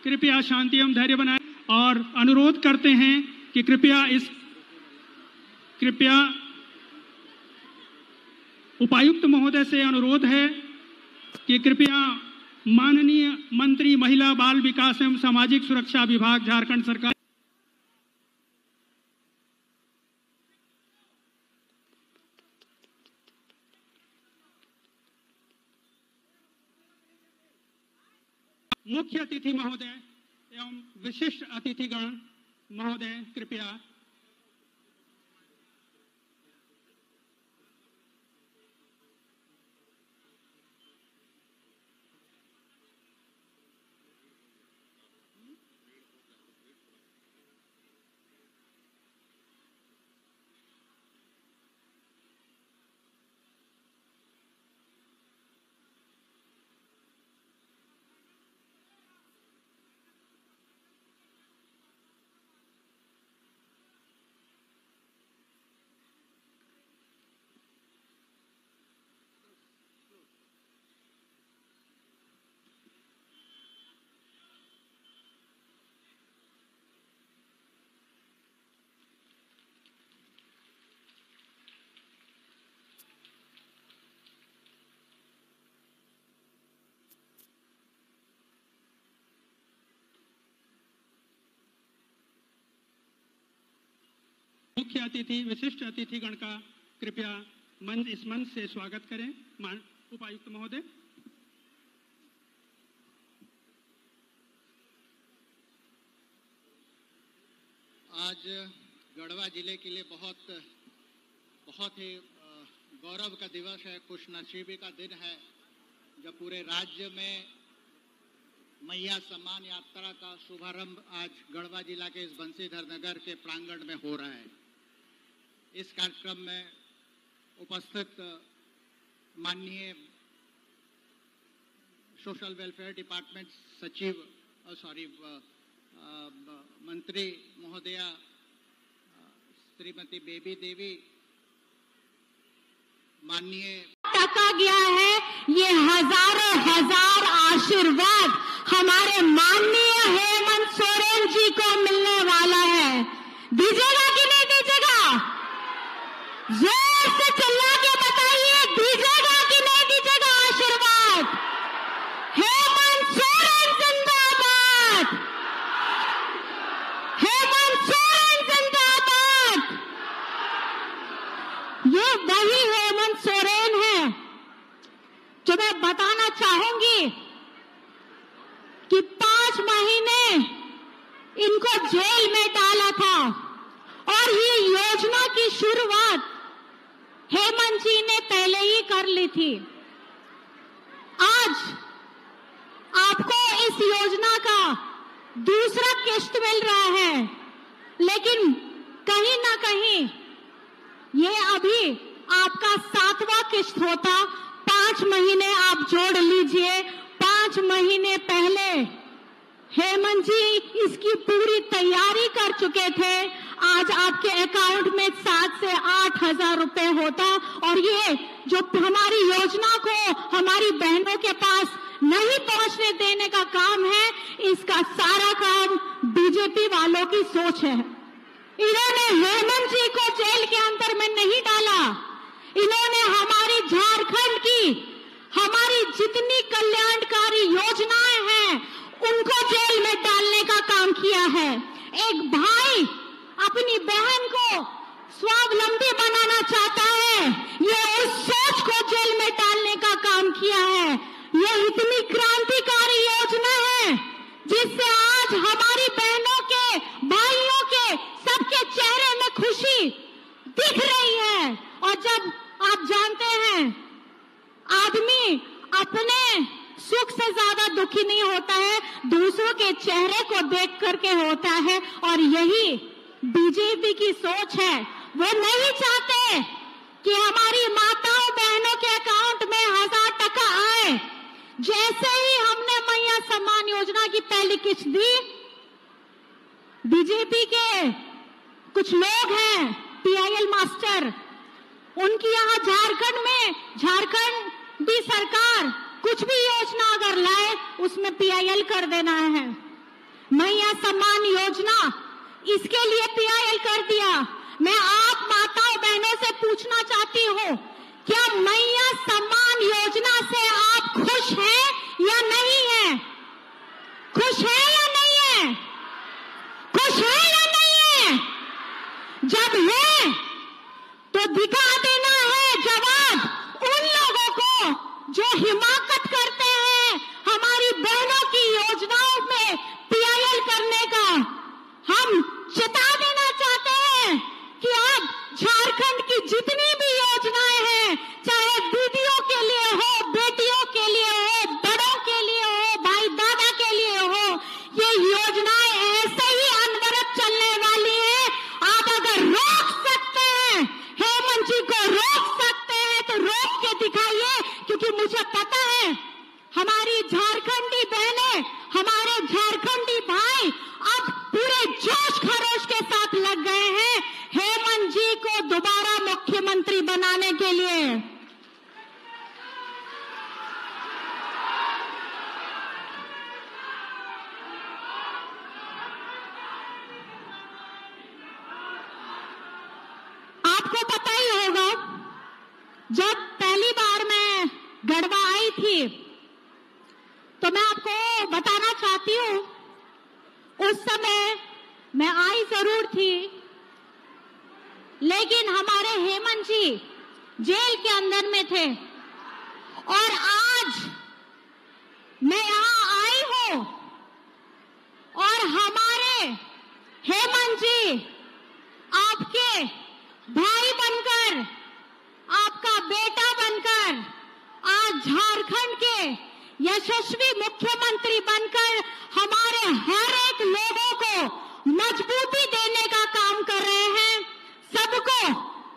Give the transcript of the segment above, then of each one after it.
कृपया शांति एवं धैर्य बनाए और अनुरोध करते हैं कि कृपया उपायुक्त महोदय से अनुरोध है कि कृपया माननीय मंत्री महिला बाल विकास एवं सामाजिक सुरक्षा विभाग झारखंड सरकार मुख्य अतिथि महोदय एवं विशिष्ट अतिथिगण महोदय कृपया मुख्य अतिथि विशिष्ट अतिथिगण का कृपया इस मंच से स्वागत करें। उपायुक्त महोदय। आज गढ़वा जिले के लिए बहुत ही गौरव का दिवस है, खुशनसीबी का दिन है, जब पूरे राज्य में मैया सम्मान यात्रा का शुभारंभ आज गढ़वा जिला के इस बंसीधर नगर के प्रांगण में हो रहा है। इस कार्यक्रम में उपस्थित माननीय सोशल वेलफेयर डिपार्टमेंट सचिव मंत्री महोदया श्रीमती बेबी देवी, माननीय टका गया है, ये हजारों हजार आशीर्वाद हमारे माननीय हेमंत सोरेन जी को मिलने वाला है। दीजिएगा कि नहीं दीजिएगा? जोर से चिल्ला के बताइए, दीजिएगा कि नहीं दीजिएगा आशीर्वाद? हेमंत सोरेन जिंदाबाद, हेमंत सोरेन जिंदाबाद। ये वही हेमंत सोरेन है जो मैं बताना चाहूंगी कि 5 महीने इनको जेल में डाला था और ये योजना की शुरुआत हेमंत जी ने पहले ही कर ली थी। आज आपको इस योजना का दूसरा किश्त मिल रहा है, लेकिन कहीं ना कहीं ये अभी आपका 7वां किश्त होता। 5 महीने आप जोड़ लीजिए। 5 महीने पहले हेमंत जी इसकी पूरी तैयारी कर चुके थे। आज आपके अकाउंट में 7 से 8 हजार रुपए होता, और ये जो हमारी योजना को हमारी बहनों के पास नहीं पहुंचने देने का काम है, इसका सारा काम बीजेपी वालों की सोच है। इन्होंने हेमंत जी को जेल के अंदर में नहीं डाला, इन्होंने हमारी झारखंड की हमारी जितनी कल्याणकारी योजनाएं हैं उनको जेल में डालने का काम किया है। एक भाई अपनी बहन को स्वावलंबी बनाना चाहता है, ये उस सोच को जेल में डालने का काम किया है। ये इतनी क्रांतिकारी योजना है जिससे आज हमारी बहनों के, भाइयों के, सबके चेहरे में खुशी दिख रही है। और जब आप जानते हैं आदमी अपने सुख से ज्यादा दुखी नहीं होता है, दूसरों के चेहरे को देख करके होता है, और यही बीजेपी की सोच है। वो नहीं चाहते कि हमारी माताओं बहनों के अकाउंट में 1000 टका आए। जैसे ही हमने मैया सम्मान योजना की पहली किश्त दी, बीजेपी के कुछ लोग हैं PIL मास्टर, उनकी यहाँ झारखंड भी सरकार कुछ भी योजना अगर लाए उसमें PIL कर देना है। मैया सम्मान योजना, इसके लिए PIL कर दिया। मैं आप माताओं बहनों से पूछना चाहती हूँ, क्या मैया सम्मान योजना से आप खुश हैं या नहीं है? खुश है या नहीं है? खुश है या नहीं है? जब है तो दिखा देना है जवाब उन लोगों को जो हिमाकत करते हैं हमारी बहनों की योजनाओं में PIL करने का। हम चेता देना चाहते हैं कि अब झारखंड की जितनी भी योजनाएं हैं, चाहे दीदियों के लिए हो, बेटियों के लिए हो, बड़ों के लिए हो, भाई दादा के लिए हो, ये योजनाएं ऐसे ही अनवरत चलने वाली हैं। आप अगर रोक सकते हैं, हेमंत जी को रोक सकते हैं तो रोक के दिखाइए, क्योंकि मुझे पता है हमारी झारखंडी बहनें, हमारे झारखंडी भाई अब पूरे जोश खरोश के साथ लग गए हैं हेमंत जी को दोबारा मुख्यमंत्री बनाने के लिए। आपको पता ही होगा, जब पहली बार मैं गढ़वा आई थी तो मैं आपको बताना चाहती हूँ, उस समय मैं आई जरूर थी, लेकिन हमारे हेमंत जी जेल के अंदर में थे। और आज मैं यहाँ आई हूँ और हमारे हेमंत जी आपके भाई बनकर, आपका बेटा बनकर आज झारखंड के यशस्वी मुख्यमंत्री बनकर हमारे हर एक लोगों को मजबूती देने का काम कर रहे हैं, सबको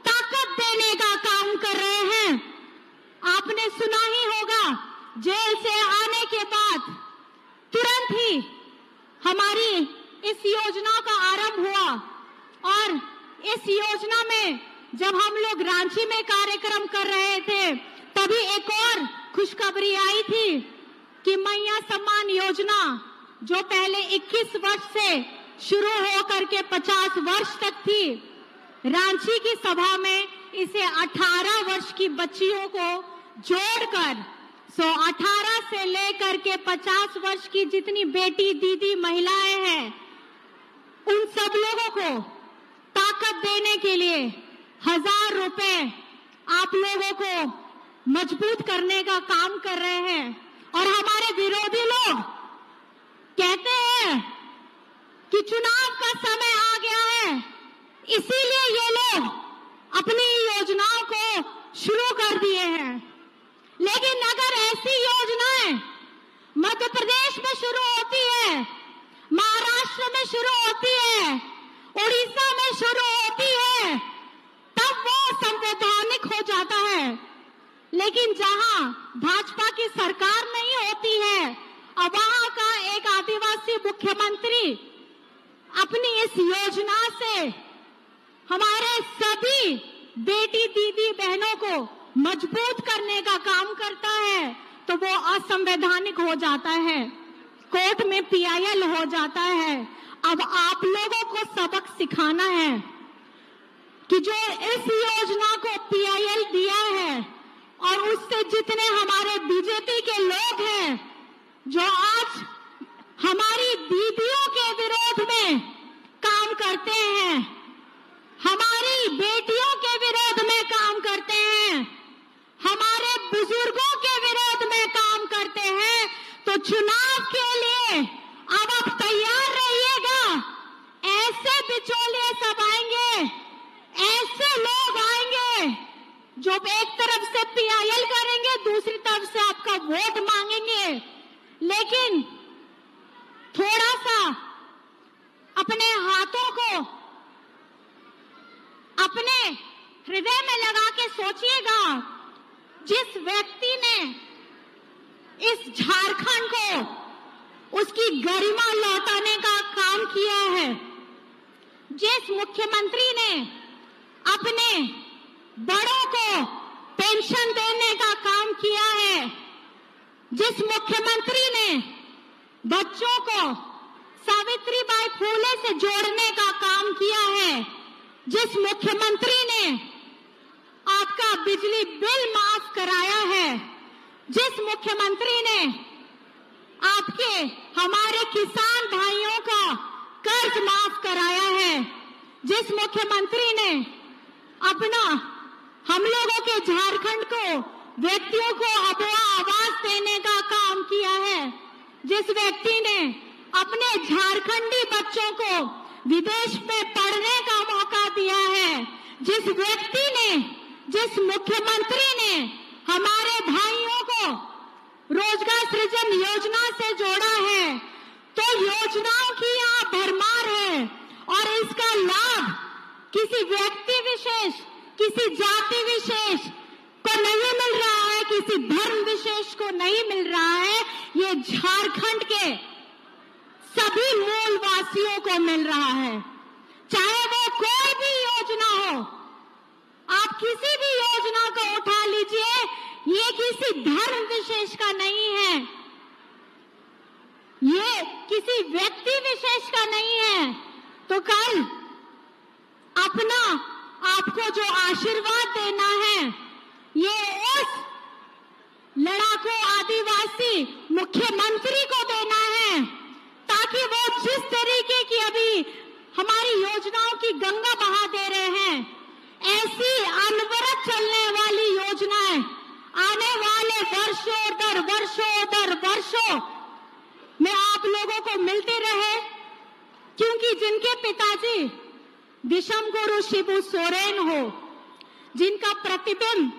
ताकत देने का काम कर रहे हैं। आपने सुना ही होगा, जेल से आने के बाद तुरंत ही हमारी इस योजना का आरंभ हुआ। और इस योजना में जब हम लोग रांची में कार्यक्रम कर रहे थे, तभी एक और खुशखबरी आई थी कि मैया सम्मान योजना, जो पहले 21 वर्ष से शुरू होकर के 50 वर्ष तक थी, रांची की सभा में इसे 18 वर्ष की बच्चियों को जोड़कर 18 से लेकर के 50 वर्ष की जितनी बेटी दीदी महिलाएं हैं, उन सब लोगों को ताकत देने के लिए 1000 रुपए आप लोगों को मजबूत करने का काम कर रहे हैं। और हमारे विरोधी लोग कहते हैं कि चुनाव का समय आ गया है, इसीलिए ये लोग अपनी योजनाओं को शुरू कर दिए हैं। लेकिन अगर ऐसी योजनाएं मध्य प्रदेश में शुरू होती है, महाराष्ट्र में शुरू होती है, उड़ीसा में शुरू होती है, तब वो संवैधानिक हो जाता है। लेकिन जहां भाजपा की सरकार नहीं होती है, अब वहां का एक आदिवासी मुख्यमंत्री अपनी इस योजना से हमारे सभी बेटी दीदी बहनों को मजबूत करने का काम करता है, तो वो असंवैधानिक हो जाता है, कोर्ट में PIL हो जाता है। अब आप लोगों को सबक सिखाना है कि जो इस योजना को PIL दिया है और उससे जितने हमारे बीजेपी के लोग हैं जो आज हमारी दीदियों के विरोध में काम करते हैं, हमारी बेटियों के विरोध में काम करते हैं, हमारे बुजुर्गों के विरोध में काम करते हैं, तो चुनाव के लिए अब आप तैयार रहिएगा। ऐसे बिचौलिए सब आएंगे, ऐसे लोग आएंगे जो एक तरफ से PIL करेंगे, दूसरी तरफ से आपका वोट मांगेंगे। लेकिन थोड़ा सा अपने हाथों को अपने हृदय में लगा के सोचिएगा, जिस व्यक्ति ने इस झारखंड को उसकी गरिमा लौटाने का काम किया है, जिस मुख्यमंत्री ने अपने बड़ों को पेंशन देने का काम किया है, जिस मुख्यमंत्री ने बच्चों को सावित्रीबाई फूले से जोड़ने का काम किया है, जिस मुख्यमंत्री ने आपका बिजली बिल माफ कराया है, जिस मुख्यमंत्री ने आपके हमारे किसान भाइयों का कर्ज माफ कराया है, जिस मुख्यमंत्री ने अपना हम लोगों के झारखंड को व्यक्तियों को अबोआ आवास देने का काम किया है, जिस व्यक्ति ने अपने झारखंडी बच्चों को विदेश में पढ़ने का मौका दिया है, जिस व्यक्ति ने, जिस मुख्यमंत्री ने हमारे भाइयों को रोजगार सृजन योजना से जोड़ा है, तो योजनाओं की यहाँ भरमार है और इसका लाभ किसी व्यक्ति विशेष, किसी जाति विशेष को नहीं मिल रहा है, किसी धर्म विशेष को नहीं मिल रहा है, ये झारखंड के सभी मूल वासियों को मिल रहा है। चाहे वो कोई भी योजना हो, आप किसी भी योजना को उठा लीजिए, ये किसी धर्म विशेष का नहीं है, ये किसी व्यक्ति विशेष का नहीं है। तो कल अपना आपको जो आशीर्वाद देना है, ये उस लड़ाकू आदिवासी मुख्यमंत्री को देना है, ताकि वो जिस तरीके की अभी हमारी योजनाओं की गंगा बहा दे रहे हैं, ऐसी अनवरत चलने वाली योजनाएं आने वाले वर्षों में आप लोगों को मिलते रहे, क्योंकि जिनके पिताजी विषम गुरु शिबू सोरेन हो, जिनका प्रतिबिंब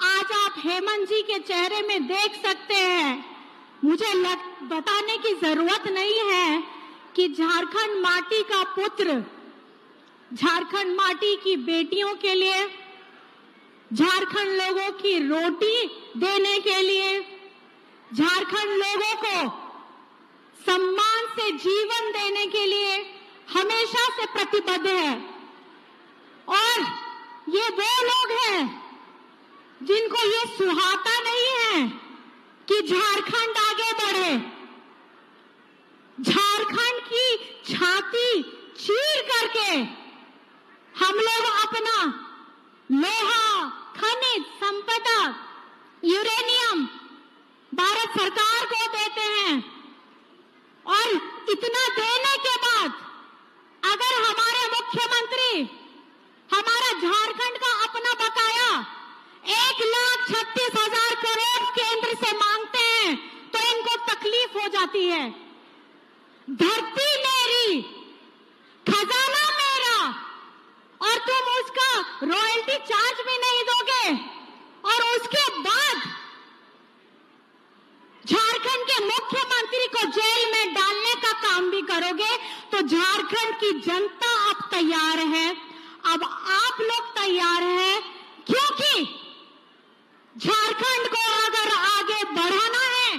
आज आप हेमंत जी के चेहरे में देख सकते हैं, मुझे बताने की जरूरत नहीं है कि झारखंड माटी का पुत्र, झारखंड माटी की बेटियों के लिए, झारखंड लोगों की रोटी देने के लिए, झारखंड लोगों को सम्मान से जीवन देने के लिए हमेशा से प्रतिबद्ध है। और ये वो लोग हैं जिनको ये सुहाता नहीं है कि झारखंड आगे बढ़े, झारखंड की छाती चीर करके हम लोग अपना लोहा, खनिज संपदा, यूरेनियम भारत सरकार को देते हैं, और इतना देने के बाद अगर हमारे मुख्यमंत्री हमारा झारखंड का अपना बकाया 1,36,000 करोड़ केंद्र से मांगते हैं, तो इनको तकलीफ हो जाती है। धरती मेरी, खजाना मेरा, और तुम उसका रॉयल्टी चार्ज भी नहीं दोगे, और उसके बाद झारखंड के मुख्यमंत्री को जेल में डालने का काम भी करोगे। तो झारखंड की जनता अब तैयार है, अब आप लोग तैयार हैं, क्योंकि झारखंड को अगर आगे बढ़ाना है,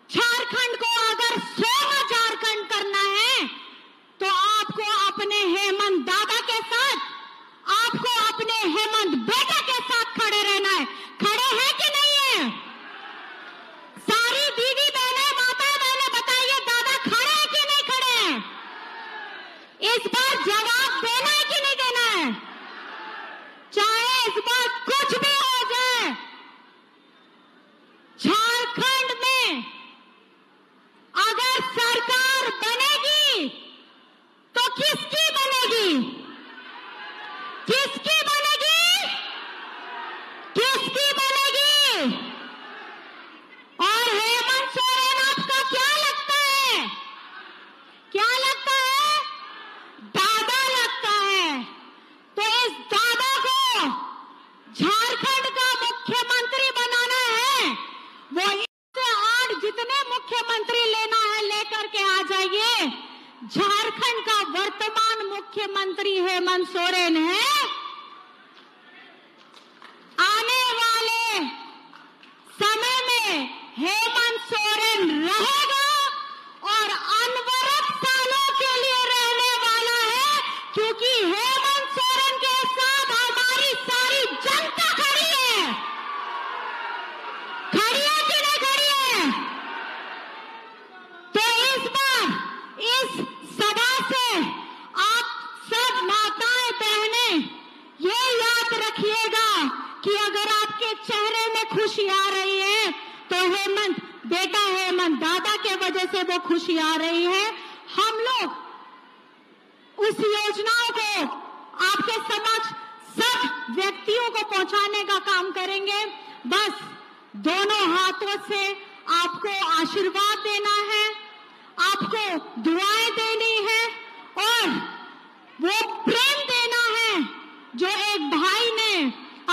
झारखंड को अगर 16 झारखंड करना है, तो आपको अपने हेमंत दादा के साथ, आपको अपने हेमंत बेटा के साथ खड़े रहना है। खड़े हैं कि नहीं है? सारी दीदी बहने, माता बहने बताइए, दादा खड़े हैं कि नहीं खड़े हैं? इस बार जवाब देना है कि नहीं देना है? चाहे इस बार कुछ भी हो जाए, झारखंड में अगर सरकार बनेगी तो किसकी बनेगी? किसकी बनेगी? किसकी बनेगी? और हेमंत सोरेन आपका क्या लगता है? क्या लगता है? दादा लगता है। तो इस दादा को झारखंड का मुख्यमंत्री बनाना है, वो 1 से 8 जितने मुख्यमंत्री लेना है लेकर के आ जाइए। झारखंड का वर्तमान मुख्यमंत्री हेमंत सोरेन है। आने वाले समय में हेमंत सोरेन रहेगा और अनवरत सालों के लिए रहने वाला है, क्योंकि हेमंत सोरेन के साथ हमारी सारी जनता खड़ी है। खड़ी है कि नहीं खड़ी है? तो इस बार तो हेमंत बेटा, हेमंत दादा के वजह से वो खुशी आ रही है। हम लोग उस योजनाओं को आपके समक्ष सब व्यक्तियों को पहुंचाने का काम करेंगे। बस दोनों हाथों से आपको आशीर्वाद देना है, आपको दुआएं देनी है और वो प्रेम देना है जो एक भाई ने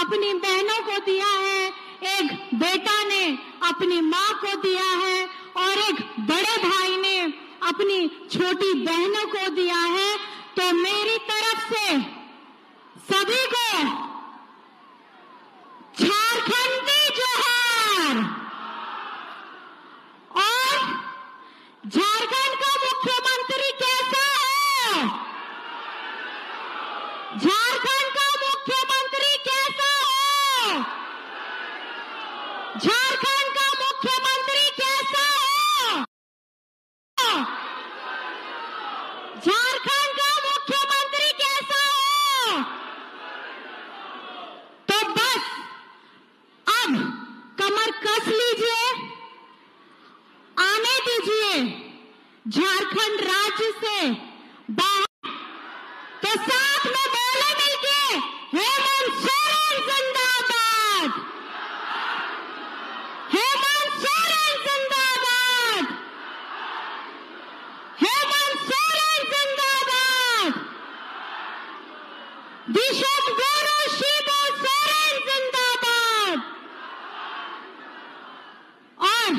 अपनी बहनों को दिया है, एक बेटा ने अपनी माँ को दिया है और एक बड़े भाई ने अपनी छोटी बहनों को दिया है। तो मेरी तरफ से सभी को झारखंडी जोहार। और झारखंड का मुख्यमंत्री कैसा है? झारखंड का मुख्यमंत्री कैसा है? झारखंड का मुख्यमंत्री कैसा है? झारखंड का मुख्यमंत्री कैसा है? तो बस अब कमर कस लीजिए, आने दीजिए झारखंड राज्य से बाहर। तो साथ में बोले मिलके, हेमंत सोरेन जिंदाबाद, हेमंत सोरेन जिंदाबाद, हेमंत सोरेन जिंदाबाद, बिशप गुरु शिबू सोरेन जिंदाबाद। और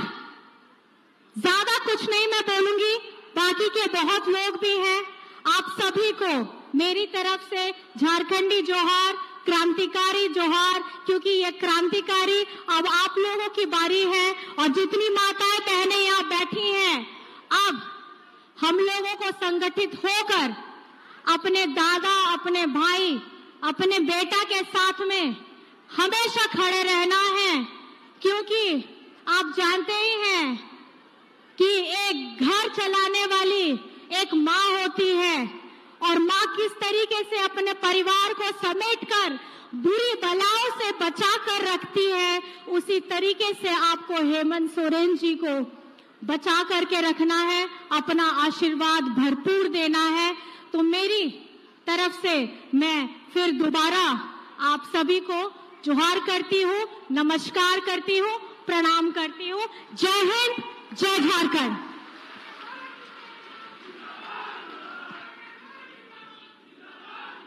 ज्यादा कुछ नहीं मैं बोलूंगी, बाकी के बहुत लोग भी हैं। आप सभी को मेरी तरफ से झारखंडी जोहार, क्रांतिकारी जोहार, क्योंकि ये क्रांतिकारी अब आप लोगों की बारी है। और जितनी माताएं बहनें यहाँ बैठी हैं, अब हम लोगों को संगठित होकर अपने दादा, अपने भाई, अपने बेटा के साथ में हमेशा खड़े रहना है। क्योंकि आप जानते ही हैं कि एक घर चलाने वाली एक माँ होती है और माँ किस तरीके से अपने परिवार को समेटकर बुरी बलाओं से बचा कर रखती है, उसी तरीके से आपको हेमंत सोरेन जी को बचा करके रखना है, अपना आशीर्वाद भरपूर देना है। तो मेरी तरफ से मैं फिर दोबारा आप सभी को जोहार करती हूँ, नमस्कार करती हूँ, प्रणाम करती हूँ। जय हिंद, जय झारखंड।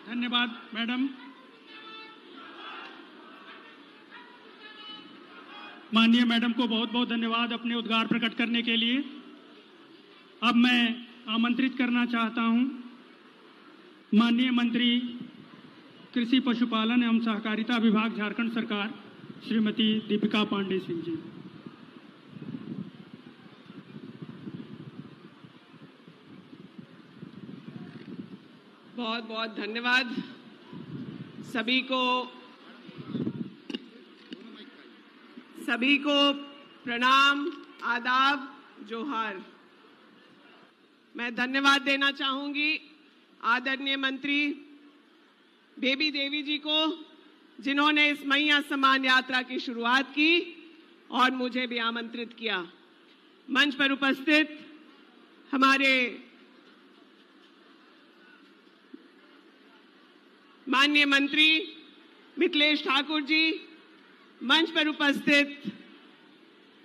धन्यवाद मैडम। माननीय मैडम को बहुत बहुत धन्यवाद अपने उद्गार प्रकट करने के लिए। अब मैं आमंत्रित करना चाहता हूं माननीय मंत्री कृषि पशुपालन एवं सहकारिता विभाग झारखंड सरकार श्रीमती दीपिका पांडे सिंह जी। बहुत बहुत धन्यवाद। सभी को प्रणाम, आदाब, जोहार। मैं धन्यवाद देना चाहूंगी आदरणीय मंत्री बेबी देवी जी को, जिन्होंने इस मैया सम्मान यात्रा की शुरुआत की और मुझे भी आमंत्रित किया। मंच पर उपस्थित हमारे माननीय मंत्री मिथिलेश ठाकुर जी, मंच पर उपस्थित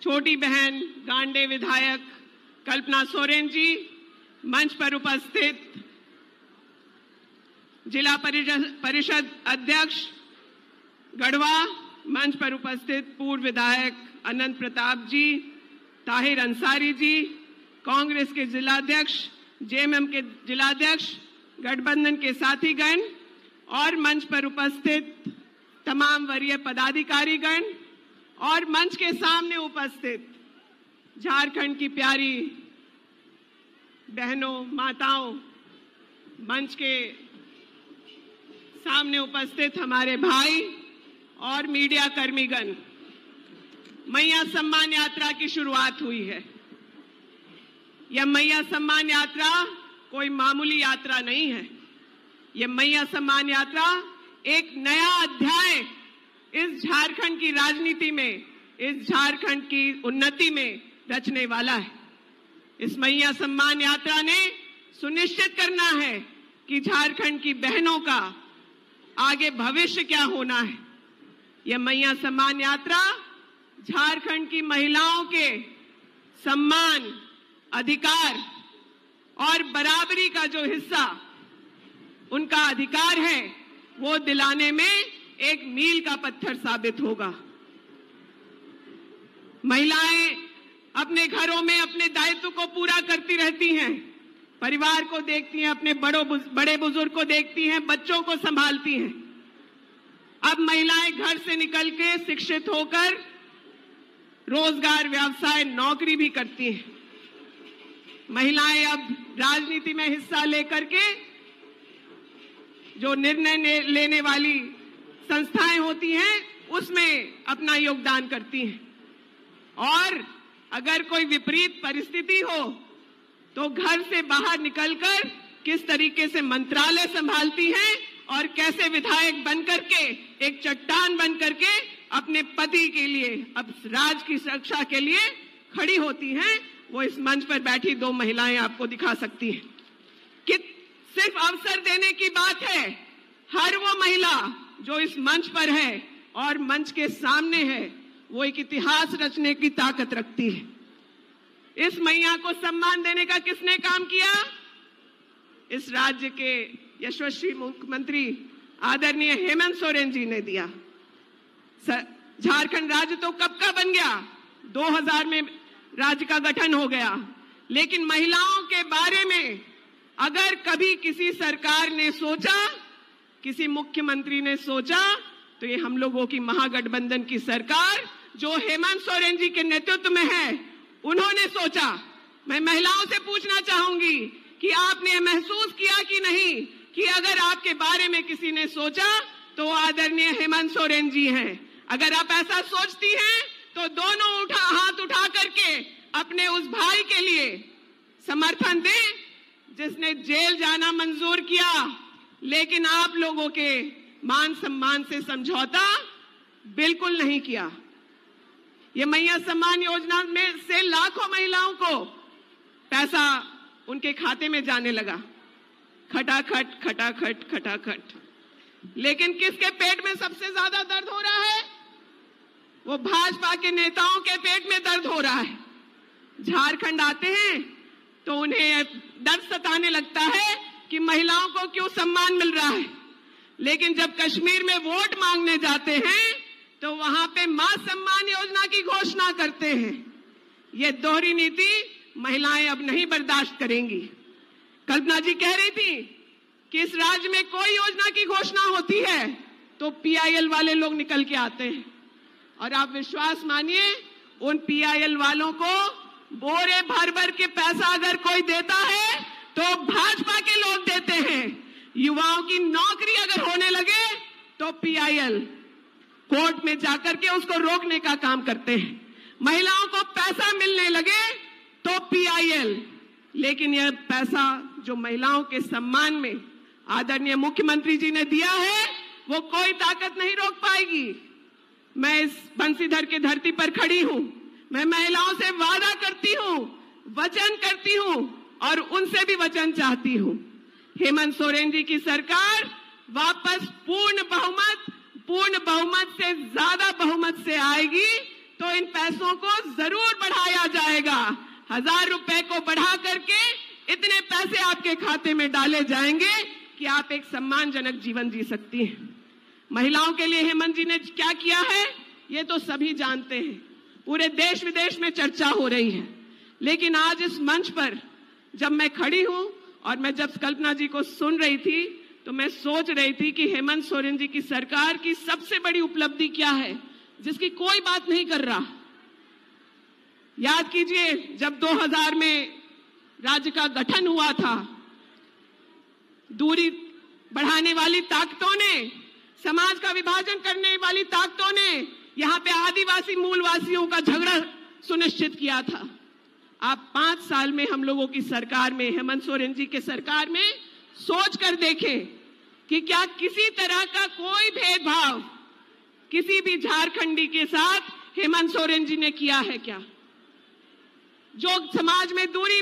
छोटी बहन गांडे विधायक कल्पना सोरेन जी, मंच पर उपस्थित जिला परिषद अध्यक्ष गढ़वा, मंच पर उपस्थित पूर्व विधायक अनंत प्रताप जी, ताहिर अंसारी जी, कांग्रेस के जिलाध्यक्ष, जेएमएम के जिलाध्यक्ष, गठबंधन के साथीगण और मंच पर उपस्थित तमाम वरीय पदाधिकारीगण और मंच के सामने उपस्थित झारखंड की प्यारी बहनों, माताओं, मंच के सामने उपस्थित हमारे भाई और मीडिया कर्मीगण। मैया सम्मान यात्रा की शुरुआत हुई है। यह मैया सम्मान यात्रा कोई मामूली यात्रा नहीं है। यह मैया सम्मान यात्रा एक नया अध्याय इस झारखंड की राजनीति में, इस झारखंड की उन्नति में रचने वाला है। इस मैया सम्मान यात्रा ने सुनिश्चित करना है कि झारखंड की बहनों का आगे भविष्य क्या होना है। यह मैया सम्मान यात्रा झारखंड की महिलाओं के सम्मान, अधिकार और बराबरी का जो हिस्सा उनका अधिकार है वो दिलाने में एक मील का पत्थर साबित होगा। महिलाएं अपने घरों में अपने दायित्व को पूरा करती रहती हैं, परिवार को देखती हैं, अपने बड़े बुजुर्ग को देखती हैं, बच्चों को संभालती हैं। अब महिलाएं घर से निकल के शिक्षित होकर रोजगार, व्यवसाय, नौकरी भी करती हैं। महिलाएं अब राजनीति में हिस्सा लेकर के जो निर्णय लेने वाली संस्थाएं होती हैं उसमें अपना योगदान करती हैं। और अगर कोई विपरीत परिस्थिति हो तो घर से बाहर निकलकर किस तरीके से मंत्रालय संभालती हैं और कैसे विधायक बनकर के, एक चट्टान बनकर के अपने पति के लिए, अब राज की सुरक्षा के लिए खड़ी होती हैं, वो इस मंच पर बैठी दो महिलाएं आपको दिखा सकती हैं। कि सिर्फ अवसर देने की बात है, हर वो महिला जो इस मंच पर है और मंच के सामने है वो एक इतिहास रचने की ताकत रखती है। इस मैया को सम्मान देने का किसने काम किया? इस राज्य के यशस्वी मुख्यमंत्री आदरणीय हेमंत सोरेन जी ने दिया। झारखंड राज्य तो कब का बन गया, 2000 में राज्य का गठन हो गया, लेकिन महिलाओं के बारे में अगर कभी किसी सरकार ने सोचा, किसी मुख्यमंत्री ने सोचा, तो ये हम लोगों की महागठबंधन की सरकार जो हेमंत सोरेन जी के नेतृत्व में है, उन्होंने सोचा। मैं महिलाओं से पूछना चाहूंगी कि आपने महसूस किया कि नहीं कि अगर आपके बारे में किसी ने सोचा तो आदरणीय हेमंत सोरेन जी हैं। अगर आप ऐसा सोचती हैं तो दोनों हाथ उठा करके अपने उस भाई के लिए समर्थन दें जिसने जेल जाना मंजूर किया, लेकिन आप लोगों के मान सम्मान से समझौता बिल्कुल नहीं किया। ये मैया सम्मान योजना में से लाखों महिलाओं को पैसा उनके खाते में जाने लगा, खटाखट खटाखट खटाखट। लेकिन किसके पेट में सबसे ज्यादा दर्द हो रहा है? वो भाजपा के नेताओं के पेट में दर्द हो रहा है। झारखंड आते हैं तो उन्हें डर सताने लगता है कि महिलाओं को क्यों सम्मान मिल रहा है, लेकिन जब कश्मीर में वोट मांगने जाते हैं तो वहां पे मां सम्मान योजना की घोषणा करते हैं। ये दोहरी नीति महिलाएं अब नहीं बर्दाश्त करेंगी। कल्पना जी कह रही थी कि इस राज्य में कोई योजना की घोषणा होती है तो पीआईएल वाले लोग निकल के आते हैं, और आप विश्वास मानिए उन पीआईएल वालों को बोरे भर भर के पैसा अगर कोई देता है तो भाजपा के लोग देते हैं। युवाओं की नौकरी अगर होने लगे तो पीआईएल कोर्ट में जाकर के उसको रोकने का काम करते हैं। महिलाओं को पैसा मिलने लगे तो पीआईएल, लेकिन यह पैसा जो महिलाओं के सम्मान में आदरणीय मुख्यमंत्री जी ने दिया है वो कोई ताकत नहीं रोक पाएगी। मैं इस बंसीधर की धरती पर खड़ी हूं, मैं महिलाओं से वादा करती हूं, वचन करती हूं और उनसे भी वचन चाहती हूं। हेमंत सोरेन जी की सरकार वापस पूर्ण बहुमत से ज्यादा बहुमत से आएगी तो इन पैसों को जरूर बढ़ाया जाएगा। 1000 रुपए को बढ़ा करके इतने पैसे आपके खाते में डाले जाएंगे कि आप एक सम्मानजनक जीवन जी सकती हैं। महिलाओं के लिए हेमंत जी ने क्या किया है ये तो सभी जानते हैं, पूरे देश विदेश में चर्चा हो रही है। लेकिन आज इस मंच पर जब मैं खड़ी हूं और मैं जब कल्पना जी को सुन रही थी तो मैं सोच रही थी कि हेमंत सोरेन जी की सरकार की सबसे बड़ी उपलब्धि क्या है जिसकी कोई बात नहीं कर रहा। याद कीजिए जब 2000 में राज्य का गठन हुआ था, दूरी बढ़ाने वाली ताकतों ने, समाज का विभाजन करने वाली ताकतों ने यहां पे आदिवासी मूलवासियों का झगड़ा सुनिश्चित किया था। आप 5 साल में हम लोगों की सरकार में, हेमंत सोरेन जी के सरकार में सोच कर देखें कि क्या किसी तरह का कोई भेदभाव किसी भी झारखंडी के साथ हेमंत सोरेन जी ने किया है क्या? जो समाज में दूरी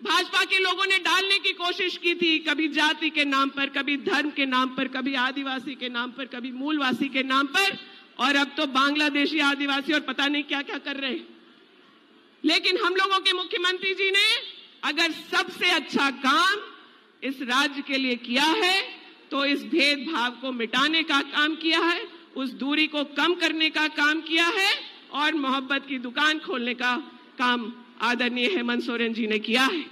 भाजपा के लोगों ने डालने की कोशिश की थी, कभी जाति के नाम पर, कभी धर्म के नाम पर, कभी आदिवासी के नाम पर, कभी मूलवासी के नाम पर, और अब तो बांग्लादेशी आदिवासी और पता नहीं क्या क्या कर रहे हैं। लेकिन हम लोगों के मुख्यमंत्री जी ने अगर सबसे अच्छा काम इस राज्य के लिए किया है तो इस भेदभाव को मिटाने का काम किया है, उस दूरी को कम करने का काम किया है और मोहब्बत की दुकान खोलने का काम आदरणीय हेमंत सोरेन जी ने किया है।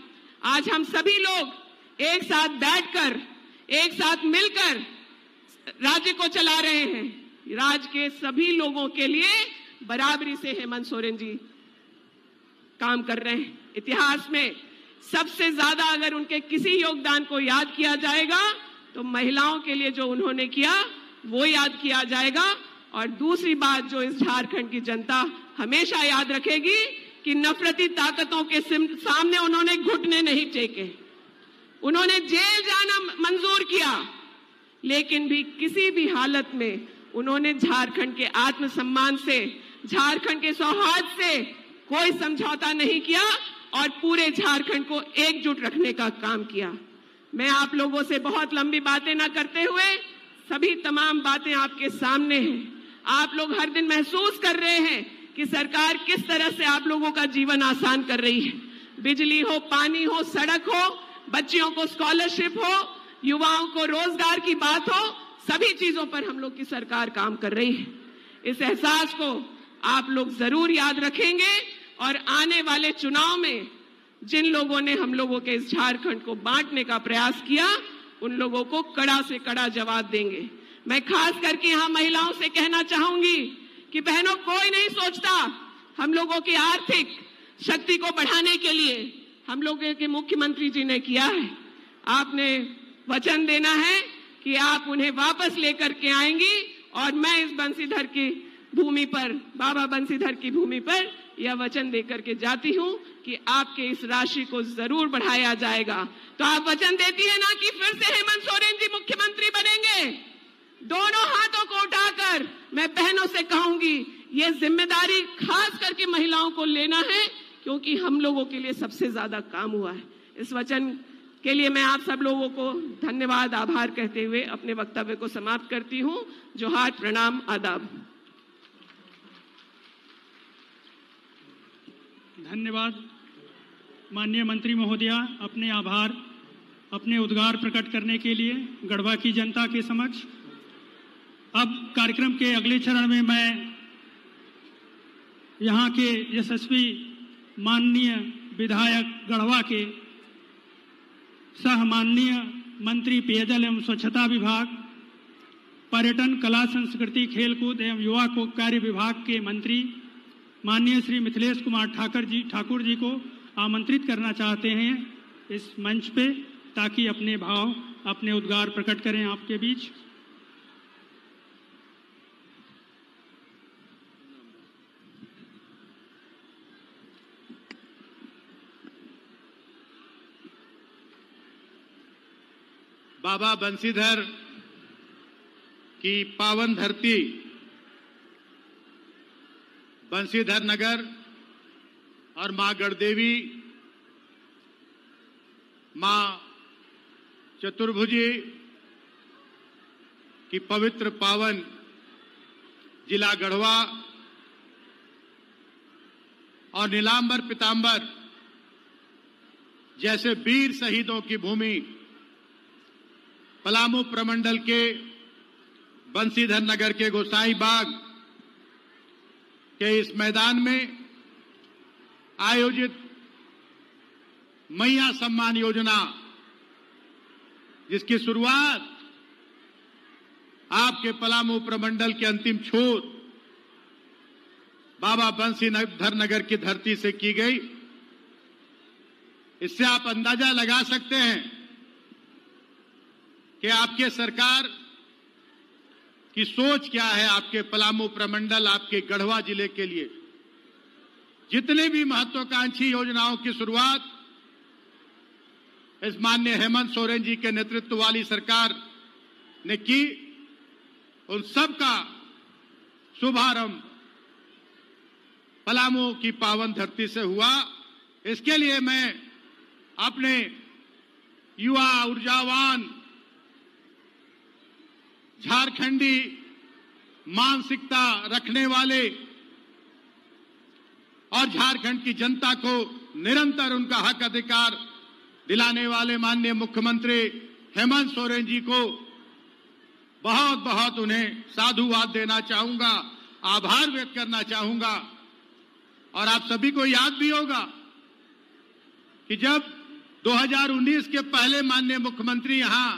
आज हम सभी लोग एक साथ बैठकर, एक साथ मिलकर राज्य को चला रहे हैं। राज्य के सभी लोगों के लिए बराबरी से हेमंत सोरेन जी काम कर रहे हैं। इतिहास में सबसे ज्यादा अगर उनके किसी योगदान को याद किया जाएगा तो महिलाओं के लिए जो उन्होंने किया वो याद किया जाएगा। और दूसरी बात जो इस झारखंड की जनता हमेशा याद रखेगी कि नफरती ताकतों के सामने उन्होंने घुटने नहीं टेके। उन्होंने जेल जाना मंजूर किया, लेकिन भी किसी भी हालत में उन्होंने झारखंड के आत्मसम्मान से, झारखंड के सौहार्द से कोई समझौता नहीं किया और पूरे झारखंड को एकजुट रखने का काम किया। मैं आप लोगों से बहुत लंबी बातें ना करते हुए, सभी तमाम बातें आपके सामने हैं। आप लोग हर दिन महसूस कर रहे हैं कि सरकार किस तरह से आप लोगों का जीवन आसान कर रही है। बिजली हो, पानी हो, सड़क हो, बच्चियों को स्कॉलरशिप हो, युवाओं को रोजगार की बात हो, सभी चीजों पर हम लोग की सरकार काम कर रही है। इस एहसास को आप लोग जरूर याद रखेंगे और आने वाले चुनाव में जिन लोगों ने हम लोगों के इस झारखंड को बांटने का प्रयास किया, उन लोगों को कड़ा से कड़ा जवाब देंगे। मैं खास करके यहाँ महिलाओं से कहना चाहूंगी कि बहनों, कोई नहीं सोचता हम लोगों की आर्थिक शक्ति को बढ़ाने के लिए हम लोगों के मुख्यमंत्री जी ने किया है। आपने वचन देना है कि आप उन्हें वापस लेकर के आएंगी और मैं इस बंसीधर की भूमि पर, बाबा बंसीधर की भूमि पर यह वचन देकर के जाती हूं कि आपके इस राशि को जरूर बढ़ाया जाएगा। तो आप वचन देती है ना कि फिर से हेमंत सोरेन जी मुख्यमंत्री बनेंगे? दोनों हाथों को उठाकर मैं बहनों से कहूंगी, ये जिम्मेदारी खास करके महिलाओं को लेना है, क्योंकि हम लोगों के लिए सबसे ज्यादा काम हुआ है। इस वचन के लिए मैं आप सब लोगों को धन्यवाद, आभार कहते हुए अपने वक्तव्य को समाप्त करती हूं। जोहार, प्रणाम, आदाब। धन्यवाद माननीय मंत्री महोदया, अपने आभार, अपने उद्गार प्रकट करने के लिए गढ़वा की जनता के समक्ष। अब कार्यक्रम के अगले चरण में मैं यहाँ के यशस्वी माननीय विधायक गढ़वा के सह माननीय मंत्री पेयजल एवं स्वच्छता विभाग, पर्यटन, कला, संस्कृति, खेलकूद एवं युवा कार्य विभाग के मंत्री माननीय श्री मिथिलेश कुमार ठाकुर जी को आमंत्रित करना चाहते हैं इस मंच पे, ताकि अपने भाव, अपने उद्गार प्रकट करें आपके बीच। बाबा बंसीधर की पावन धरती बंसीधर नगर और मां गढ़देवी, मां चतुर्भुजी की पवित्र पावन जिला गढ़वा और नीलांबर पीतांबर जैसे वीर शहीदों की भूमि पलामू प्रमंडल के बंसीधर नगर के गोसाई बाग के इस मैदान में आयोजित मैया सम्मान योजना, जिसकी शुरुआत आपके पलामू प्रमंडल के अंतिम छोर बाबा बंसीधर नगर की धरती से की गई। इससे आप अंदाजा लगा सकते हैं कि आपके सरकार की सोच क्या है। आपके पलामू प्रमंडल, आपके गढ़वा जिले के लिए जितने भी महत्वाकांक्षी योजनाओं की शुरुआत इस माननीय हेमंत सोरेन जी के नेतृत्व वाली सरकार ने की, उन सब का शुभारंभ पलामू की पावन धरती से हुआ। इसके लिए मैं अपने युवा ऊर्जावान झारखंडी मानसिकता रखने वाले और झारखंड की जनता को निरंतर उनका हक अधिकार दिलाने वाले माननीय मुख्यमंत्री हेमंत सोरेन जी को बहुत बहुत उन्हें साधुवाद देना चाहूंगा, आभार व्यक्त करना चाहूंगा। और आप सभी को याद भी होगा कि जब 2019 के पहले माननीय मुख्यमंत्री यहां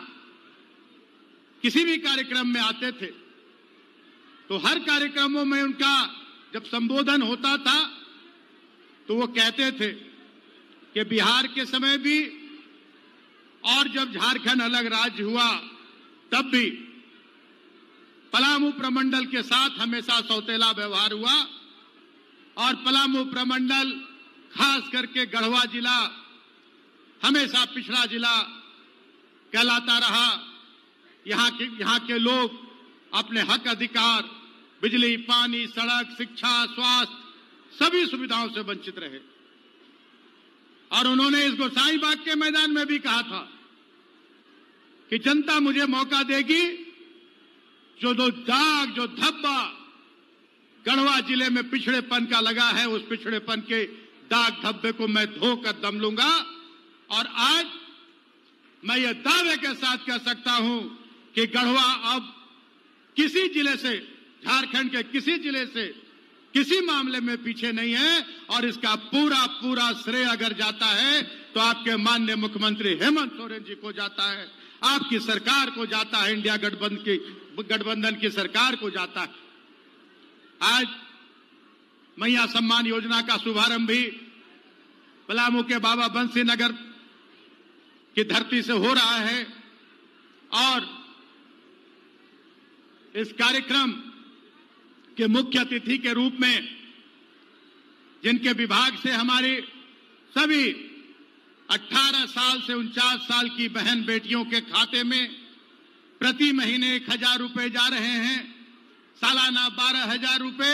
किसी भी कार्यक्रम में आते थे तो हर कार्यक्रमों में उनका जब संबोधन होता था तो वो कहते थे कि बिहार के समय भी और जब झारखंड अलग राज्य हुआ तब भी पलामू प्रमंडल के साथ हमेशा सौतेला व्यवहार हुआ और पलामू प्रमंडल खास करके गढ़वा जिला हमेशा पिछड़ा जिला कहलाता रहा। यहाँ के लोग अपने हक अधिकार, बिजली, पानी, सड़क, शिक्षा, स्वास्थ्य सभी सुविधाओं से वंचित रहे। और उन्होंने इस गोसाईबाग के मैदान में भी कहा था कि जनता मुझे मौका देगी, जो दाग, जो धब्बा गढ़वा जिले में पिछड़ेपन का लगा है, उस पिछड़ेपन के दाग धब्बे को मैं धोकर दम लूंगा। और आज मैं ये दावे के साथ कह सकता हूं कि गढ़वा अब किसी जिले से, झारखंड के किसी जिले से किसी मामले में पीछे नहीं है। और इसका पूरा पूरा श्रेय अगर जाता है तो आपके माननीय मुख्यमंत्री हेमंत सोरेन जी को जाता है, आपकी सरकार को जाता है, इंडिया गठबंधन की सरकार को जाता है। आज मैया सम्मान योजना का शुभारंभ भी पलामू के बाबा बंसी नगर की धरती से हो रहा है। और इस कार्यक्रम के मुख्य अतिथि के रूप में जिनके विभाग से हमारे सभी 18 साल से 49 साल की बहन बेटियों के खाते में प्रति महीने 1,000 रुपए जा रहे हैं, सालाना 12,000 रुपए।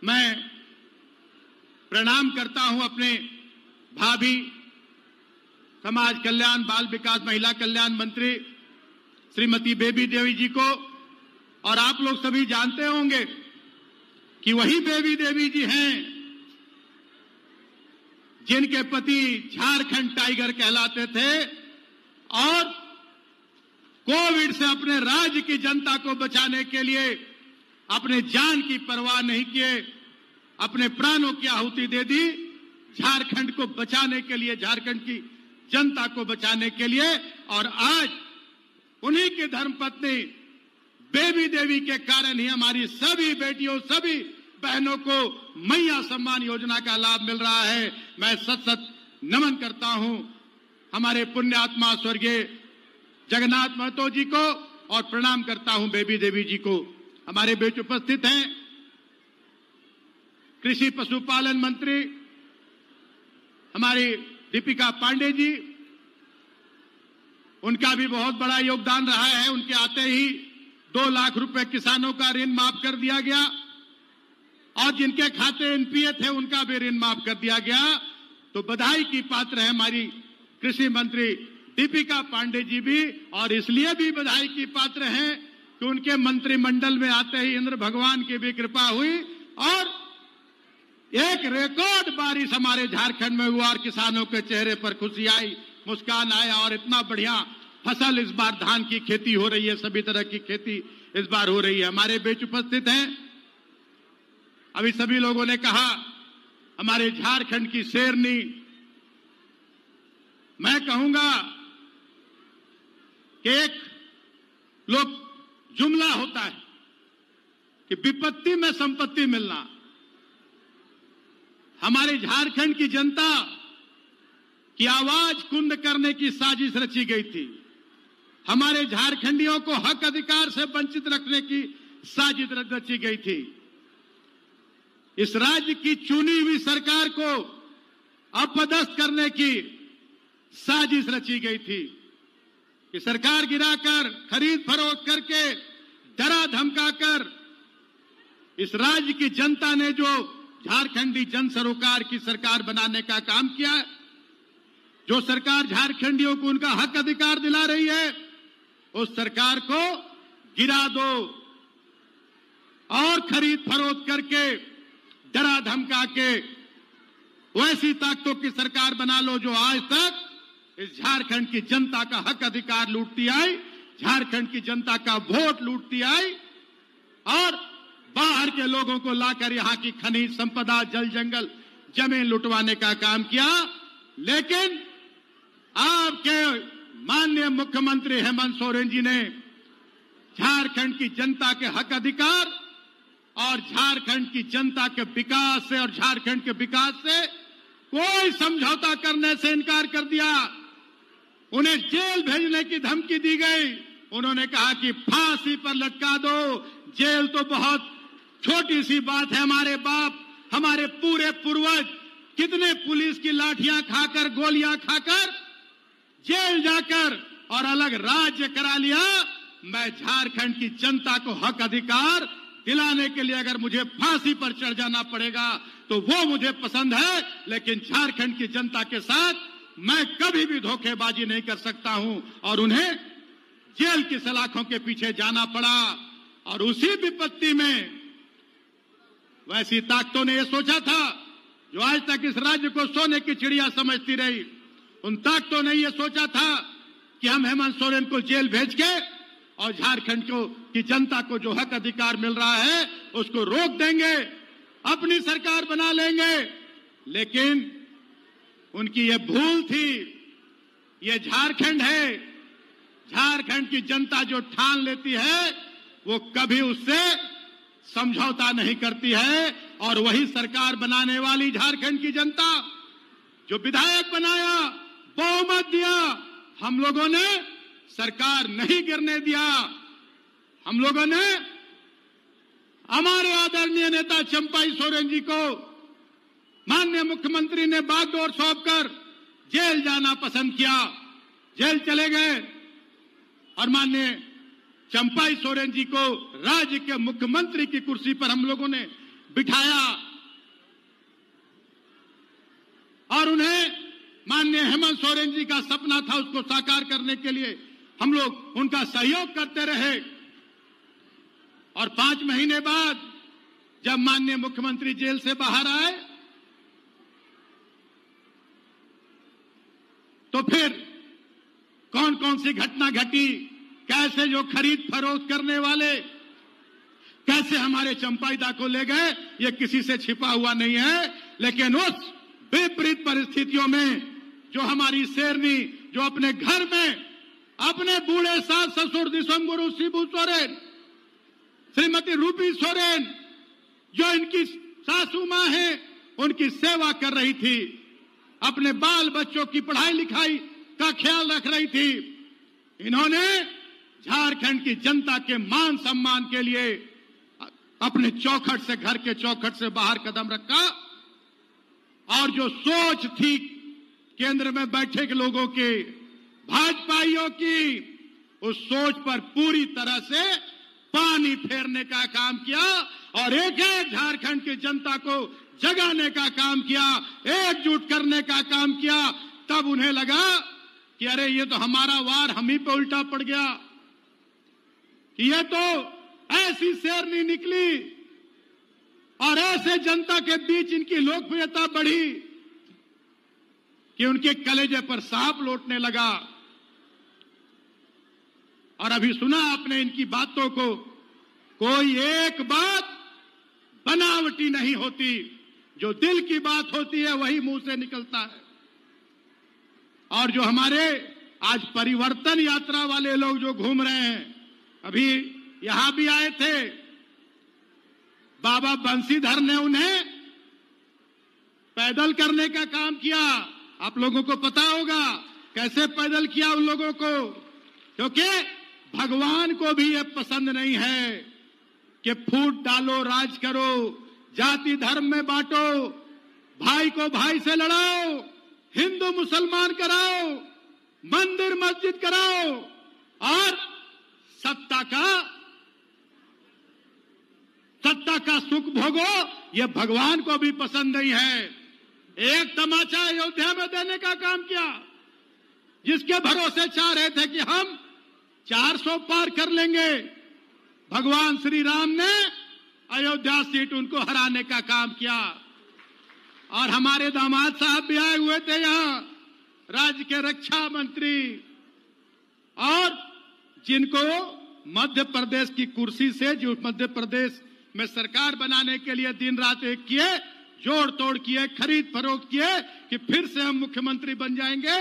मैं प्रणाम करता हूं अपने भाभी समाज कल्याण, बाल विकास, महिला कल्याण मंत्री श्रीमती बेबी देवी जी को। और आप लोग सभी जानते होंगे कि वही बेबी देवी जी हैं जिनके पति झारखंड टाइगर कहलाते थे और कोविड से अपने राज्य की जनता को बचाने के लिए अपने जान की परवाह नहीं किए, अपने प्राणों की आहुति दे दी झारखंड को बचाने के लिए, झारखंड की जनता को बचाने के लिए। और आज उन्हीं की धर्मपत्नी बेबी देवी के कारण ही हमारी सभी बेटियों, सभी बहनों को मैया सम्मान योजना का लाभ मिल रहा है। मैं सत नमन करता हूं हमारे पुण्यात्मा स्वर्गीय जगन्नाथ महतो जी को और प्रणाम करता हूं बेबी देवी जी को। हमारे बीच उपस्थित हैं कृषि पशुपालन मंत्री हमारी दीपिका पांडे जी, उनका भी बहुत बड़ा योगदान रहा है। उनके आते ही 2 लाख रुपए किसानों का ऋण माफ कर दिया गया और जिनके खाते एनपीए थे उनका भी ऋण माफ कर दिया गया। तो बधाई की पात्र है हमारी कृषि मंत्री दीपिका पांडे जी भी, और इसलिए भी बधाई की पात्र हैं कि उनके मंत्रिमंडल में आते ही इंद्र भगवान की भी कृपा हुई और एक रिकॉर्ड बारिश हमारे झारखंड में हुआ और किसानों के चेहरे पर खुशी आई, मुस्कान आया। और इतना बढ़िया फसल इस बार धान की खेती हो रही है, सभी तरह की खेती इस बार हो रही है। हमारे बीच उपस्थित हैं, अभी सभी लोगों ने कहा हमारे झारखंड की शेरनी। मैं कहूंगा कि एक लोग जुमला होता है कि विपत्ति में संपत्ति मिलना। हमारे झारखंड की जनता की आवाज कुंद करने की साजिश रची गई थी, हमारे झारखंडियों को हक अधिकार से वंचित रखने की साजिश रची गई थी। इस राज्य की चुनी हुई सरकार को अपदस्थ करने की साजिश रची गई थी कि सरकार गिराकर, खरीद फरोख्त करके, डरा धमकाकर इस राज्य की जनता ने जो झारखंडी जन सरोकार की सरकार बनाने का काम किया है, जो सरकार झारखंडियों को उनका हक अधिकार दिला रही है, उस सरकार को गिरा दो और खरीद फरोख्त करके डरा धमका के वैसी ताकतों की सरकार बना लो जो आज तक इस झारखंड की जनता का हक अधिकार लूटती आई, झारखंड की जनता का वोट लूटती आई और बाहर के लोगों को लाकर यहां की खनिज संपदा, जल जंगल, जमीन लुटवाने का काम किया। लेकिन आपके माननीय मुख्यमंत्री हेमंत सोरेन जी ने झारखंड की जनता के हक अधिकार और झारखंड की जनता के विकास से और झारखंड के विकास से कोई समझौता करने से इनकार कर दिया। उन्हें जेल भेजने की धमकी दी गई। उन्होंने कहा कि फांसी पर लटका दो, जेल तो बहुत छोटी सी बात है। हमारे बाप, हमारे पूरे पूर्वज कितने पुलिस की लाठियां खाकर, गोलियां खाकर जेल जाकर और अलग राज्य करा लिया। मैं झारखंड की जनता को हक अधिकार दिलाने के लिए अगर मुझे फांसी पर चढ़ जाना पड़ेगा तो वो मुझे पसंद है, लेकिन झारखंड की जनता के साथ मैं कभी भी धोखेबाजी नहीं कर सकता हूं। और उन्हें जेल की सलाखों के पीछे जाना पड़ा। और उसी विपत्ति में वैसी ताकतों ने यह सोचा था जो आज तक इस राज्य को सोने की चिड़िया समझती रही, उन ताकतों ने यह सोचा था कि हम हेमंत सोरेन को जेल भेज के और झारखंड की जनता को जो हक अधिकार मिल रहा है उसको रोक देंगे, अपनी सरकार बना लेंगे। लेकिन उनकी यह भूल थी। यह झारखंड है। झारखंड की जनता जो ठान लेती है वो कभी उससे समझौता नहीं करती है। और वही सरकार बनाने वाली झारखंड की जनता जो विधायक बनाया, बहुमत दिया, हम लोगों ने सरकार नहीं गिरने दिया। हम लोगों ने हमारे आदरणीय नेता चंपाई सोरेन जी को माननीय मुख्यमंत्री ने बागडोर सौंपकर जेल जाना पसंद किया। जेल चले गए और माननीय चंपाई सोरेन जी को राज्य के मुख्यमंत्री की कुर्सी पर हम लोगों ने बिठाया और उन्हें माननीय हेमंत सोरेन जी का सपना था, उसको साकार करने के लिए हम लोग उनका सहयोग करते रहे। और 5 महीने बाद जब माननीय मुख्यमंत्री जेल से बाहर आए तो फिर कौन कौन सी घटना घटी, कैसे जो खरीद फरोख्त करने वाले कैसे हमारे चंपाईदा को ले गए, ये किसी से छिपा हुआ नहीं है। लेकिन उस विपरीत परिस्थितियों में जो हमारी शेरनी, जो अपने घर में अपने बूढ़े सास ससुर दिसंगुरु शिबू सोरेन, श्रीमती रूपी सोरेन, जो इनकी सासू मां है, उनकी सेवा कर रही थी, अपने बाल बच्चों की पढ़ाई लिखाई का ख्याल रख रही थी। इन्होंने झारखंड की जनता के मान सम्मान के लिए अपने चौखट से, घर के चौखट से बाहर कदम रखा। और जो सोच थी केंद्र में बैठे के लोगों की, भाजपाइयों की, उस सोच पर पूरी तरह से पानी फेरने का काम किया और एक एक झारखंड की जनता को जगाने का काम किया, एकजुट करने का काम किया। तब उन्हें लगा कि अरे ये तो हमारा वार हम ही पे उल्टा पड़ गया, कि ये तो ऐसी शेरनी निकली और ऐसे जनता के बीच इनकी लोकप्रियता बढ़ी कि उनके कलेजे पर सांप लौटने लगा। और अभी सुना आपने इनकी बातों को, कोई एक बात बनावटी नहीं होती, जो दिल की बात होती है वही मुंह से निकलता है। और जो हमारे आज परिवर्तन यात्रा वाले लोग जो घूम रहे हैं, अभी यहां भी आए थे, बाबा बंसीधर ने उन्हें पैदल करने का काम किया। आप लोगों को पता होगा कैसे पैदल किया उन लोगों को, क्योंकि भगवान को भी यह पसंद नहीं है कि फूट डालो, राज करो, जाति धर्म में बांटो, भाई को भाई से लड़ाओ, हिंदू मुसलमान कराओ, मंदिर मस्जिद कराओ और सत्ता का सुख भोगो, ये भगवान को भी पसंद नहीं है। एक तमाचा अयोध्या में देने का काम किया, जिसके भरोसे चाह रहे थे कि हम 400 पार कर लेंगे। भगवान श्री राम ने अयोध्या सीट उनको हराने का काम किया। और हमारे दामाद साहब भी आए हुए थे यहां, राज्य के रक्षा मंत्री, और जिनको मध्य प्रदेश की कुर्सी से, जो मध्य प्रदेश में सरकार बनाने के लिए दिन रात एक किए, जोड़ तोड़ किए, खरीद फरोख्त किए कि फिर से हम मुख्यमंत्री बन जाएंगे।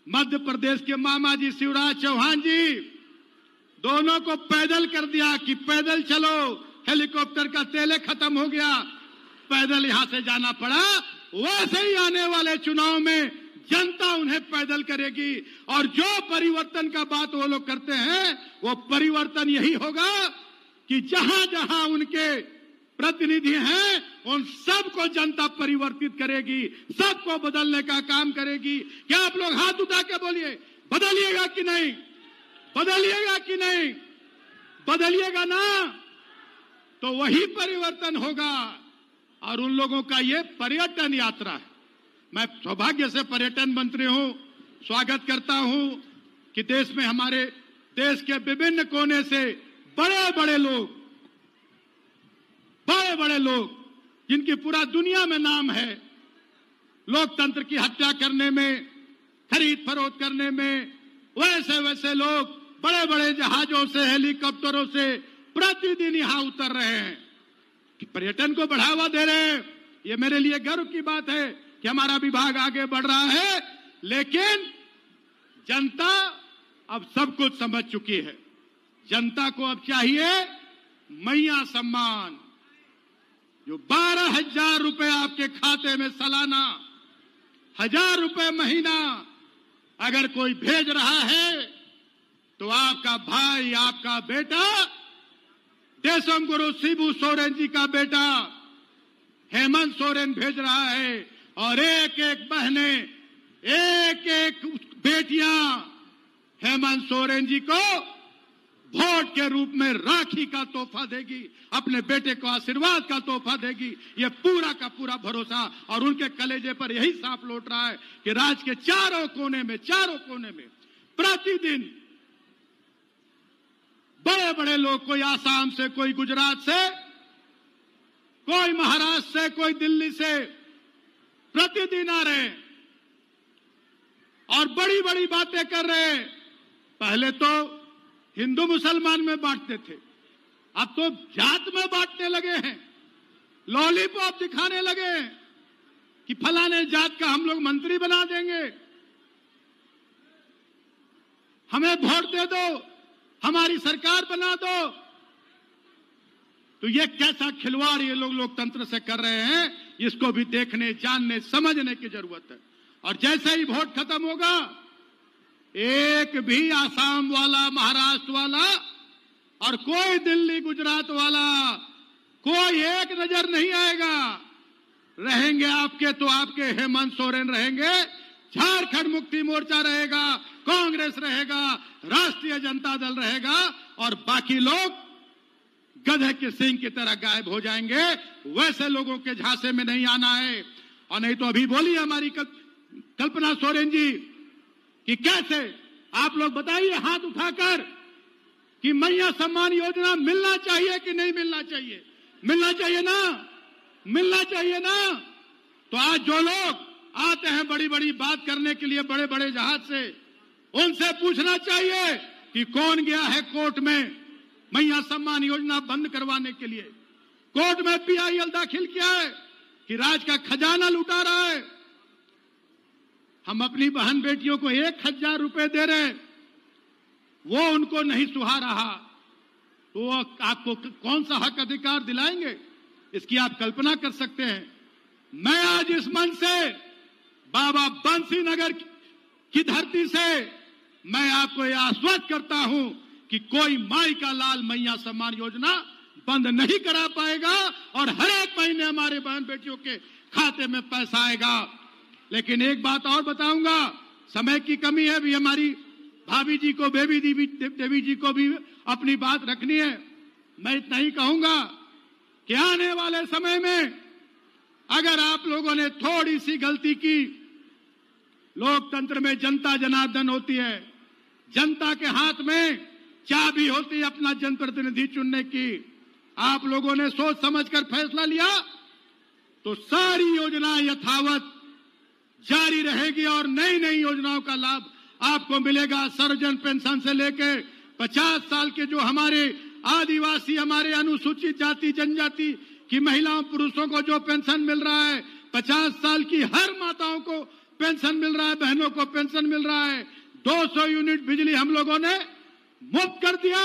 मध्य प्रदेश के मामा जी शिवराज चौहान जी, दोनों को पैदल कर दिया कि पैदल चलो, हेलीकॉप्टर का तेल खत्म हो गया, पैदल यहां से जाना पड़ा। वैसे ही आने वाले चुनाव में जनता उन्हें पैदल करेगी, और जो परिवर्तन का बात वो लोग करते हैं, वो परिवर्तन यही होगा कि जहां जहां उनके प्रतिनिधि हैं, उन सबको जनता परिवर्तित करेगी, सबको बदलने का काम करेगी। क्या आप लोग हाथ उठा के बोलिए, बदलिएगा कि नहीं? बदलिएगा कि नहीं? बदलिएगा ना, तो वही परिवर्तन होगा। और उन लोगों का ये पर्यटन यात्रा है। मैं सौभाग्य से पर्यटन मंत्री हूं, स्वागत करता हूं कि देश में, हमारे देश के विभिन्न कोने से बड़े बड़े लोग जिनकी पूरा दुनिया में नाम है, लोकतंत्र की हत्या करने में, खरीद फरोख्त करने में, वैसे लोग बड़े बड़े जहाजों से, हेलीकॉप्टरों से प्रतिदिन यहां उतर रहे हैं कि पर्यटन को बढ़ावा दे रहे हैं। ये मेरे लिए गर्व की बात है कि हमारा विभाग आगे बढ़ रहा है। लेकिन जनता अब सब कुछ समझ चुकी है। जनता को अब चाहिए मैया सम्मान, जो 12,000 रुपए आपके खाते में सालाना, 1,000 रुपए महीना अगर कोई भेज रहा है, तो आपका भाई, आपका बेटा, देशम गुरु शिबू सोरेन जी का बेटा हेमंत सोरेन भेज रहा है। और एक एक बहने, एक एक बेटियां हेमंत सोरेन जी को वोट के रूप में राखी का तोहफा देगी, अपने बेटे को आशीर्वाद का तोहफा देगी। ये पूरा का पूरा भरोसा, और उनके कलेजे पर यही सांप लौट रहा है कि राज्य के चारों कोने में प्रतिदिन बड़े बड़े लोग, कोई आसाम से, कोई गुजरात से, कोई महाराष्ट्र से, कोई दिल्ली से, प्रतिदिन आ रहे हैं और बड़ी बड़ी बातें कर रहे हैं। पहले तो हिंदू मुसलमान में बांटते थे, अब तो जात में बांटने लगे हैं, लॉलीपॉप दिखाने लगे हैं कि फलाने जात का हम लोग मंत्री बना देंगे, हमें वोट दे दो, हमारी सरकार बना दो। तो ये कैसा खिलवाड़ ये लोग लोकतंत्र से कर रहे हैं, इसको भी देखने, जानने, समझने की जरूरत है। और जैसे ही वोट खत्म होगा, एक भी आसाम वाला, महाराष्ट्र वाला और कोई दिल्ली गुजरात वाला, कोई एक नजर नहीं आएगा। रहेंगे आपके तो आपके हेमंत सोरेन रहेंगे, झारखंड मुक्ति मोर्चा रहेगा, कांग्रेस रहेगा, राष्ट्रीय जनता दल रहेगा, और बाकी लोग गधे के सींग की तरह गायब हो जाएंगे। वैसे लोगों के झांसे में नहीं आना है। और नहीं तो अभी बोली हमारी कल्पना सोरेन जी कि कैसे, आप लोग बताइए हाथ उठाकर कि मैया सम्मान योजना मिलना चाहिए कि नहीं मिलना चाहिए? मिलना चाहिए ना, मिलना चाहिए ना। तो आज जो लोग आते हैं बड़ी बड़ी बात करने के लिए बड़े बड़े जहाज से, उनसे पूछना चाहिए कि कौन गया है कोर्ट में मैया सम्मान योजना बंद करवाने के लिए। कोर्ट में PIL दाखिल किया है कि राज्य का खजाना लुटा रहा है। हम अपनी बहन बेटियों को 1,000 रुपए दे रहे हैं, वो उनको नहीं सुहा रहा, तो वो आपको कौन सा हक अधिकार दिलाएंगे? इसकी आप कल्पना कर सकते हैं। मैं आज इस मंच से, बाबा बंसी नगर की धरती से, मैं आपको यह आश्वस्त करता हूं कि कोई माई का लाल मैया सम्मान योजना बंद नहीं करा पाएगा, और हर एक महीने हमारे बहन बेटियों के खाते में पैसा आएगा। लेकिन एक बात और बताऊंगा, समय की कमी है, भी हमारी भाभी जी को, बेबी देवी जी को भी अपनी बात रखनी है। मैं इतना ही कहूंगा कि आने वाले समय में अगर आप लोगों ने थोड़ी सी गलती की, लोकतंत्र में जनता जनार्दन होती है, जनता के हाथ में चाबी होती है अपना जनप्रतिनिधि चुनने की। आप लोगों ने सोच समझकर फैसला लिया तो सारी योजना यथावत जारी रहेगी और नई नई योजनाओं का लाभ आपको मिलेगा। सर्वजन पेंशन से लेके 50 साल के जो हमारे आदिवासी, हमारे अनुसूचित जाति जनजाति की महिलाओं पुरुषों को जो पेंशन मिल रहा है, 50 साल की हर माताओं को पेंशन मिल रहा है, बहनों को पेंशन मिल रहा है। 200 यूनिट बिजली हम लोगों ने मुफ्त कर दिया।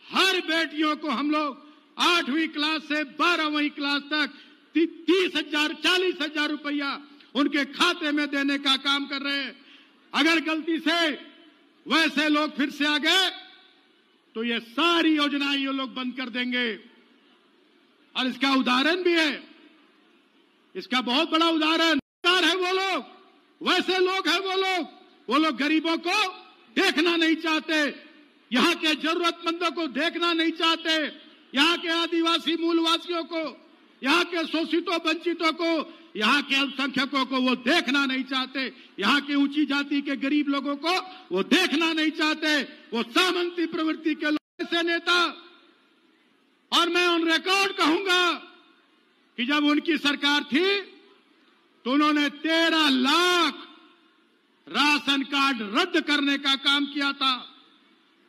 हर बेटियों को हम लोग 8वीं क्लास से 12वीं क्लास तक 30,000 40,000 रुपया उनके खाते में देने का काम कर रहे हैं। अगर गलती से वैसे लोग फिर से आ गए तो ये सारी योजनाएं ये लोग बंद कर देंगे। और इसका उदाहरण भी है, इसका बहुत बड़ा उदाहरण है। वो लोग, वैसे लोग हैं वो लोग गरीबों को देखना नहीं चाहते, यहाँ के जरूरतमंदों को देखना नहीं चाहते, यहाँ के आदिवासी मूलवासियों को, यहाँ के शोषितों वंचितों को, यहाँ के अल्पसंख्यकों को वो देखना नहीं चाहते, यहाँ के ऊंची जाति के गरीब लोगों को वो देखना नहीं चाहते। वो सामंती प्रवृत्ति के लोग से नेता, और मैं ऑन रिकॉर्ड कहूंगा कि जब उनकी सरकार थी तो उन्होंने 13 लाख राशन कार्ड रद्द करने का काम किया था।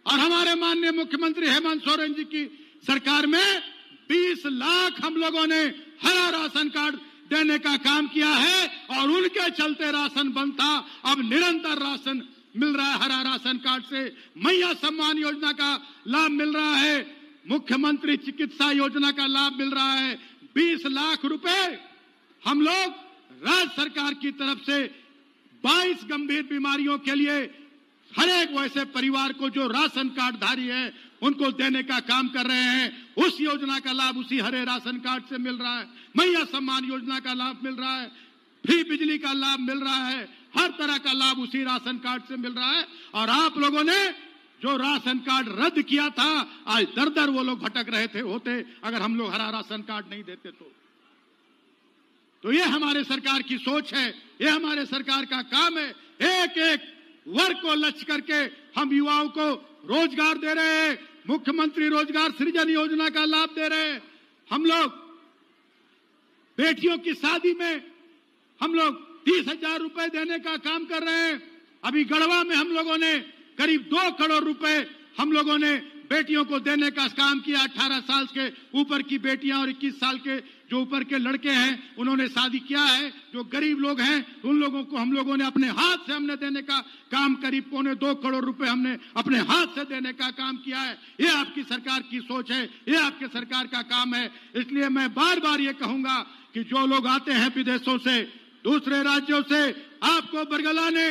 और हमारे माननीय मुख्यमंत्री हेमंत सोरेन जी की सरकार में 20 लाख हम लोगों ने हरा राशन कार्ड देने का काम किया है। और उनके चलते राशन बंद था, अब निरंतर राशन मिल रहा है हरा राशन कार्ड से। मैया सम्मान योजना का लाभ मिल रहा है, मुख्यमंत्री चिकित्सा योजना का लाभ मिल रहा है। 20 लाख रुपए हम लोग राज्य सरकार की तरफ से 22 गंभीर बीमारियों के लिए हर एक वैसे परिवार को जो राशन कार्ड धारी है उनको देने का काम कर रहे हैं। उस योजना का लाभ उसी हरे राशन कार्ड से मिल रहा है। मैया सम्मान योजना का लाभ मिल रहा है, फ्री बिजली का लाभ मिल रहा है, हर तरह का लाभ उसी राशन कार्ड से मिल रहा है। और आप लोगों ने जो राशन कार्ड रद्द किया था, आज दर दर वो लोग भटक रहे होते अगर हम लोग हरा राशन कार्ड नहीं देते तो ये हमारे सरकार की सोच है, ये हमारे सरकार का काम है। एक एक वर्ग को लक्ष्य करके हम युवाओं को रोजगार दे रहे हैं, मुख्यमंत्री रोजगार सृजन योजना का लाभ दे रहे हैं। हम लोग बेटियों की शादी में हम लोग 30,000 रुपए देने का काम कर रहे हैं। अभी गढ़वा में हम लोगों ने करीब 2 करोड़ रुपए हम लोगों ने बेटियों को देने का काम किया। 18 साल के ऊपर की बेटियां और 21 साल के जो ऊपर के लड़के हैं उन्होंने शादी किया है। जो गरीब लोग हैं उन लोगों को हम लोगों ने अपने हाथ से हमने देने का काम, करीब 2.25 करोड़ रुपए हमने अपने हाथ से देने का काम किया है। ये आपकी सरकार की सोच है, ये आपके सरकार का काम है। इसलिए मैं बार बार ये कहूंगा कि जो लोग आते हैं विदेशों से, दूसरे राज्यों से, आपको बरगलाने